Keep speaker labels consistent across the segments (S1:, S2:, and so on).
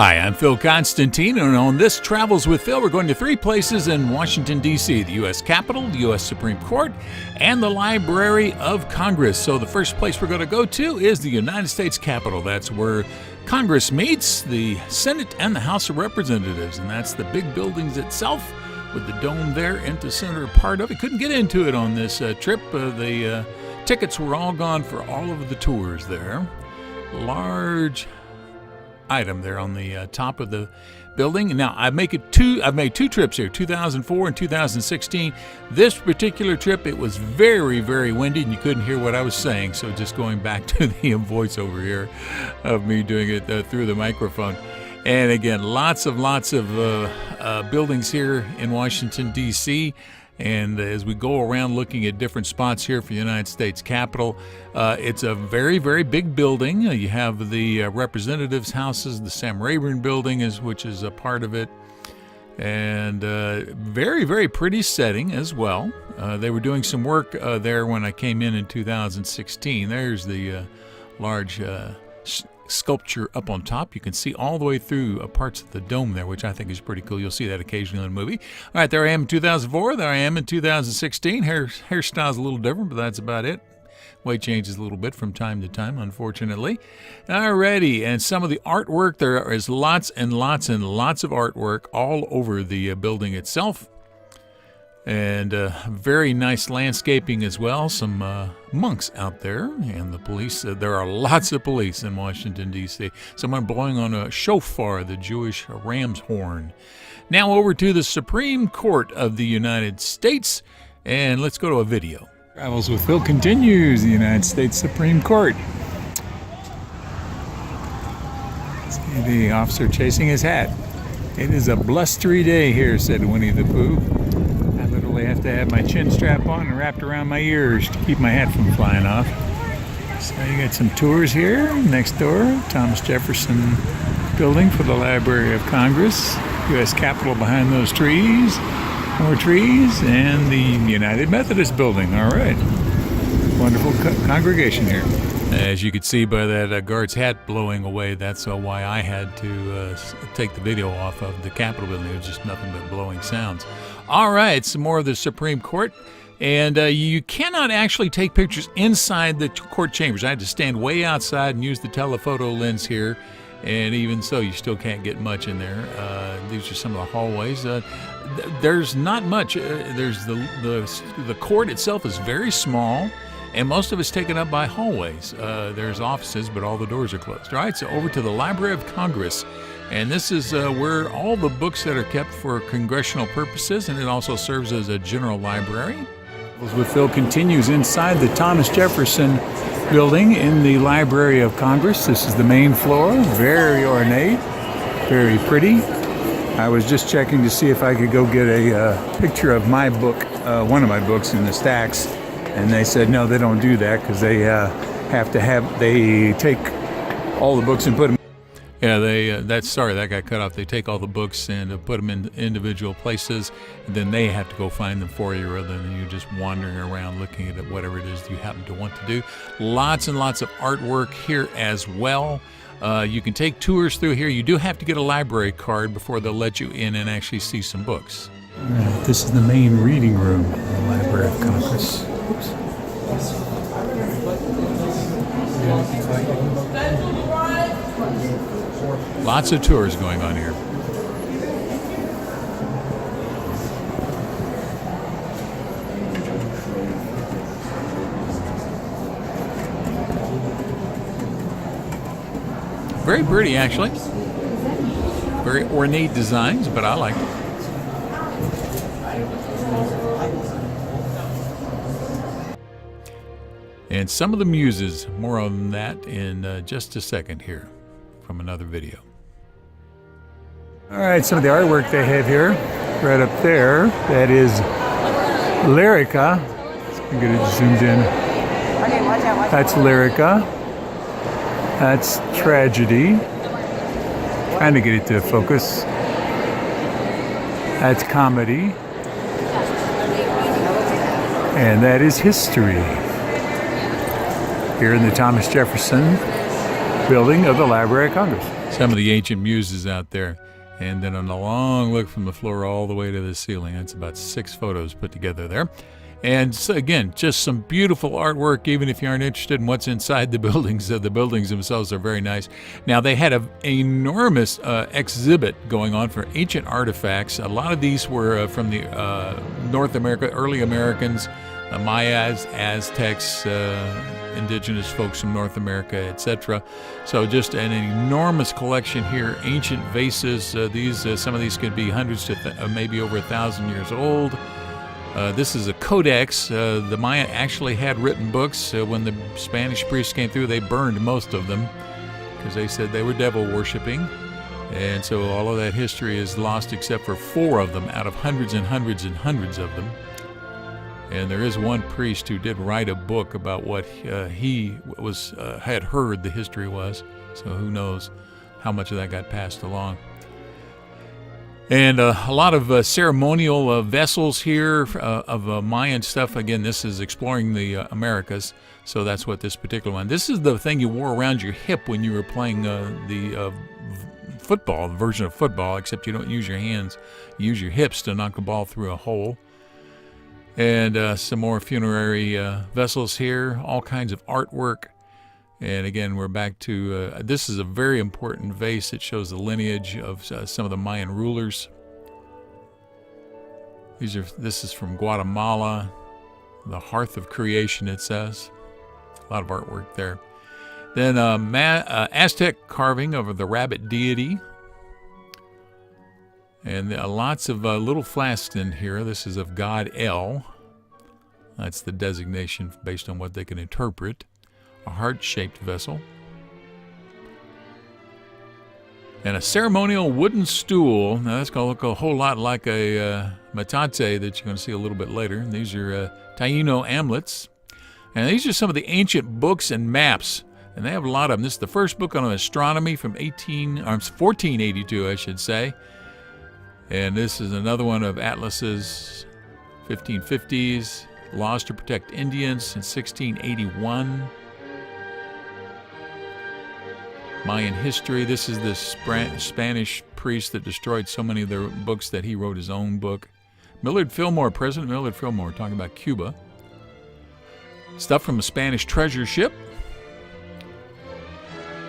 S1: Hi, I'm Phil Constantine, and on this Travels with Phil, we're going to three places in Washington, D.C., the U.S. Capitol, the U.S. Supreme Court, and the Library of Congress. So the first place we're going to go to is the United States Capitol. That's where Congress meets, the Senate and the House of Representatives, and that's the big buildings itself with the dome there in the center part of it. Couldn't get into it on this trip. The tickets were all gone for all of the tours there. Large item there on the top of the building. Now I've made two trips here, 2004 and 2016. This particular trip, it was very, very windy and you couldn't hear what I was saying. So just going back to the voiceover here of me doing it through the microphone. And again, lots of buildings here in Washington, D.C. And as we go around looking at different spots here for the United States Capitol, it's a very, very big building. You have the representatives' houses, the Sam Rayburn building, which is a part of it. And very, very pretty setting as well. They were doing some work there when I came in 2016. There's the large sculpture up on top. You can see all the way through parts of the dome there, which I think is pretty cool. You'll see that occasionally in a movie. All right, there I am in 2004. There I am in 2016. Hairstyle's a little different, but that's about it. Weight changes a little bit from time to time, unfortunately. Alrighty, and some of the artwork, there is lots and lots and lots of artwork all over the building itself. And very nice landscaping as well. Some monks out there and the police. There are lots of police in Washington, D.C. Someone blowing on a shofar, the Jewish ram's horn. Now over to the Supreme Court of the United States. And let's go to a video. Travels with Phil continues, the United States Supreme Court. See the officer chasing his hat. It is a blustery day here, said Winnie the Pooh. I have to have my chin strap on and wrapped around my ears to keep my hat from flying off. So you got some tours here. Next door, Thomas Jefferson building for the Library of Congress. U.S. Capitol behind those trees. More trees. And the United Methodist building. All right. Wonderful congregation here. As you could see by that guard's hat blowing away, that's why I had to take the video off of the Capitol building. It was just nothing but blowing sounds. All right, some more of the Supreme Court. And you cannot actually take pictures inside the court chambers. I had to stand way outside and use the telephoto lens here. And even so, you still can't get much in there. These are some of the hallways. There's not much. There's the court itself is very small. And most of it's taken up by hallways. There's offices, but all the doors are closed. All right, so over to the Library of Congress. And this is where all the books that are kept for congressional purposes, and it also serves as a general library. With Phil continues inside the Thomas Jefferson building in the Library of Congress. This is the main floor, very ornate, very pretty. I was just checking to see if I could go get a picture of my book, one of my books in the stacks. And they said, no, they don't do that because they they take all the books and put them. Yeah, that got cut off. They take all the books and put them in individual places, and then they have to go find them for you rather than you just wandering around looking at whatever it is you happen to want to do. Lots and lots of artwork here as well. You can take tours through here. You do have to get a library card before they'll let you in and actually see some books. Right, this is the main reading room in the Library of Congress. Lots of tours going on here. Very pretty, actually. Very ornate designs, but I like it. And some of the muses, more on that in just a second here from another video. All right, some of the artwork they have here, right up there, that is Lyrica. Let's get it zoomed in. That's Lyrica. That's Tragedy. Trying to get it to focus. That's Comedy. And that is History. Here in the Thomas Jefferson building of the Library of Congress. some of the ancient muses out there. And then on a long look from the floor all the way to the ceiling. That's about 6 photos put together there. And so again, just some beautiful artwork, even if you aren't interested in what's inside the buildings. The buildings themselves are very nice. Now, they had an enormous exhibit going on for ancient artifacts. A lot of these were from the North America, early Americans, Mayas, Aztecs, indigenous folks from North America, etc. So just an enormous collection here. Ancient vases. Some of these could be hundreds to maybe over 1,000 years old. This is a codex. The Maya actually had written books. When the Spanish priests came through, they burned most of them because they said they were devil worshipping. And so all of that history is lost except for 4 of them out of hundreds and hundreds and hundreds of them. And there is one priest who did write a book about what he had heard the history was. So who knows how much of that got passed along. And a lot of ceremonial vessels here of Mayan stuff. Again, this is exploring the Americas, so that's what this particular one. This is the thing you wore around your hip when you were playing the football, the version of football, except you don't use your hands. You use your hips to knock the ball through a hole. And some more funerary vessels here, all kinds of artwork. And again, we're back to, this is a very important vase. It shows the lineage of some of the Mayan rulers. This is from Guatemala, the hearth of creation, it says. A lot of artwork there. Then Aztec carving of the rabbit deity. And lots of little flasks in here. This is of God El. That's the designation based on what they can interpret. A heart-shaped vessel, and a ceremonial wooden stool. Now that's going to look a whole lot like a metate that you're going to see a little bit later. And these are Taino amulets, and these are some of the ancient books and maps, and they have a lot of them. This is the first book on astronomy from 1482, I should say, and this is another one of atlases, 1550s, laws to protect Indians in 1681. Mayan history. This is the Spanish priest that destroyed so many of their books that he wrote his own book. Millard Fillmore, President Millard Fillmore, talking about Cuba. Stuff from a Spanish treasure ship.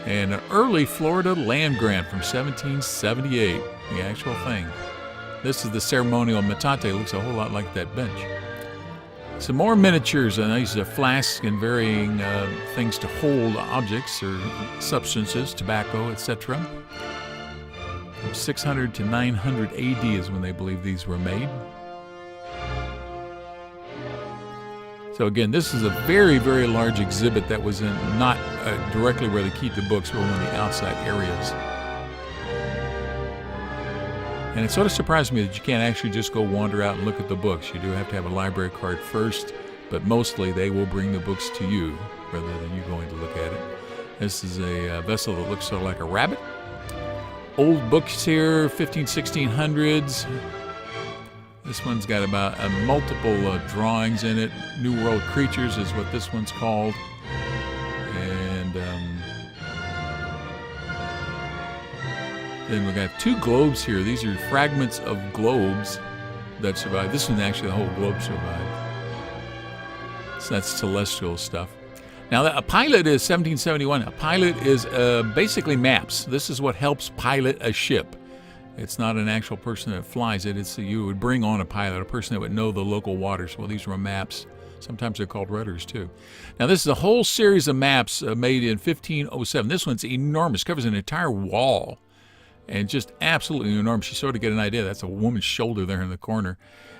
S1: And an early Florida land grant from 1778, the actual thing. This is the ceremonial metate. Looks a whole lot like that bench. Some more miniatures, and these are flasks and varying things to hold objects or substances, tobacco, etc. From 600 to 900 AD is when they believe these were made. So again, this is a very, very large exhibit that was in not directly where they keep the books, but in the outside areas. And it sort of surprised me that you can't actually just go wander out and look at the books. You do have to have a library card first, but mostly they will bring the books to you rather than you going to look at it. This is a vessel that looks sort of like a rabbit. Old books here, 1600s. This one's got about multiple drawings in it. New World Creatures is what this one's called. And then we got 2 globes here. These are fragments of globes that survived. This one, actually, the whole globe survived. So that's celestial stuff. Now, a pilot is 1771. A pilot is basically maps. This is what helps pilot a ship. It's not an actual person that flies it. You would bring on a pilot, a person that would know the local waters. Well, these were maps. Sometimes they're called rudders, too. Now, this is a whole series of maps made in 1507. This one's enormous. Covers an entire wall. And just absolutely enormous. You sort of get an idea. That's a woman's shoulder there in the corner.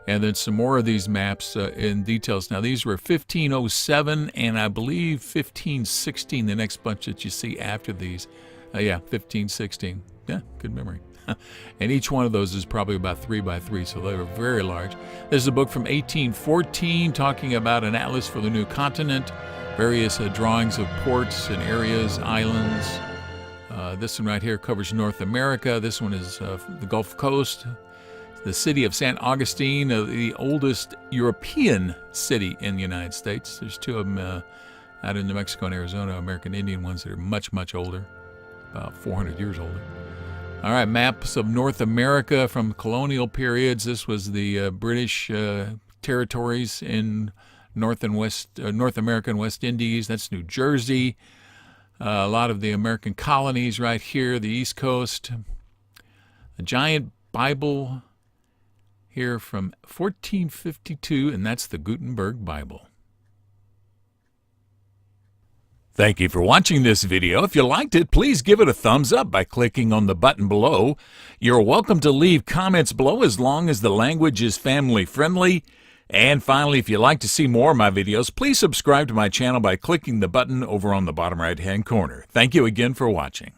S1: And then some more of these maps in details. Now, these were 1507 and I believe 1516, the next bunch that you see after these. 1516. Yeah, good memory. And each one of those is probably about 3 by 3, so they were very large. This is a book from 1814 talking about an atlas for the new continent, various drawings of ports and areas, islands. This one right here covers North America. This one is the Gulf Coast. The city of St. Augustine, the oldest European city in the United States. There's 2 of them out in New Mexico and Arizona, American Indian ones that are much, much older. about 400 years older. All right, maps of North America from colonial periods. This was the British territories in North America and West Indies. That's New Jersey. A lot of the American colonies right here, the East Coast. A giant Bible here from 1452, and that's the Gutenberg Bible. Thank you for watching this video. If you liked it, please give it a thumbs up by clicking on the button below. You're welcome to leave comments below as long as the language is family friendly. And finally, if you'd like to see more of my videos, please subscribe to my channel by clicking the button over on the bottom right-hand corner. Thank you again for watching.